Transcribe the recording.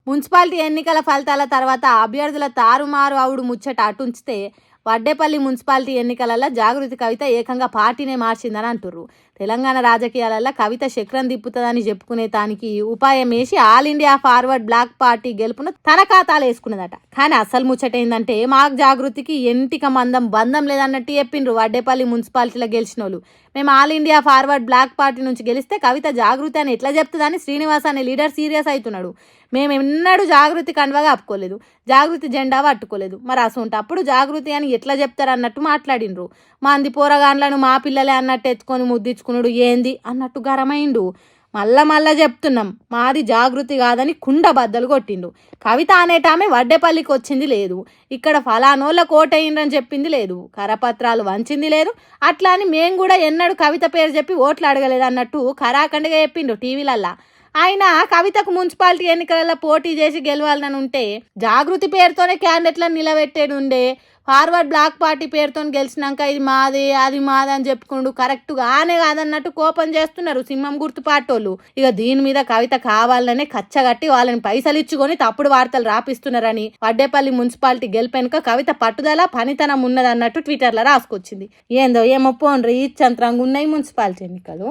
Municipality ఎన్నికల ఫలితాల తర్వాత అభ్యర్థుల తారుమారు అవుడు ముచ్చట అటుంచితే వడ్డేపల్లి మున్సిపాలిటీ ఎన్నికలలో జాగృతి కవిత ఏకంగా పార్టీనే మార్చిందని అంటుర్రు. తెలంగాణ రాజకీయాలలో కవిత చక్రం తిప్పుతుందని చెప్పుకునే తానికి ఉపాయం వేసి All India Forward Bloc party గెలుపును తన ఖాతాలు వేసుకున్నదట. కానీ అసలు ముచ్చట ఏంటంటే మాకు జాగృతికి ఎంటిక బంధం లేదన్నట్టు చెప్పిండ్రు వడ్డేపల్లి మున్సిపాలిటీలో గెలిచిన వాళ్ళు. మేము All India Forward Bloc party నుంచి గెలిస్తే కవిత జాగృతి అని ఎట్లా చెప్తుందని శ్రీనివాస్ అనే లీడర్ సీరియస్ అవుతున్నాడు. మేము ఎన్నడూ జాగృతి కండువగా ఆపుకోలేదు, జాగృతి జెండా పట్టుకోలేదు, మరి అసొంటప్పుడు జాగృతి అని ఎట్లా చెప్తారు అన్నట్టు మాట్లాడిండ్రు. మంది పోరగాండ్లను మా పిల్లలే అన్నట్టు ఎత్తుకొని ముద్దించుకున్నాడు ఏంది అన్నట్టు గరమైండు. మళ్ళా చెప్తున్నాం, మాది జాగృతి కాదని కుండ బద్దలు కొట్టిండు. కవిత అనేటామె వడ్డేపల్లికి వచ్చింది లేదు, ఇక్కడ ఫలానోళ్ళ కోటయ్యిండ్రని చెప్పింది లేదు, కరపత్రాలు వంచింది లేదు, అట్లా అని మేము కూడా ఎన్నడూ కవిత పేరు చెప్పి ఓట్లు అడగలేదు అన్నట్టు ఖరాఖండిగా చెప్పిండు టీవీలల్లా. ఆయన కవితకు మున్సిపాలిటీ ఎన్నికలలో పోటీ చేసి గెలవాలని ఉంటే జాగృతి పేరుతోనే క్యాండిడేట్లను నిలబెట్టేది ఉండే. ఫార్వర్డ్ బ్లాక్ పార్టీ పేరుతో గెలిచినాక ఇది మాది అది మాది అని చెప్పుకుంటూ కరెక్ట్గానే కాదన్నట్టు కోపం చేస్తున్నారు సింహం గుర్తు పాటోళ్ళు. ఇక దీని మీద కవిత కావాలనే కచ్చగట్టి వాళ్ళని పైసలు ఇచ్చుకొని తప్పుడు వార్తలు రాపిస్తున్నారని వడ్డేపల్లి మున్సిపాలిటీ గెలిపెనుక కవిత పట్టుదల పనితనం ఉన్నదన్నట్టు ట్విట్టర్లో రాసుకొచ్చింది. ఏందో ఏమో పోన్రీ ఇచ్చంతరంగా ఉన్నాయి మున్సిపాలిటీ ఎన్నికలు.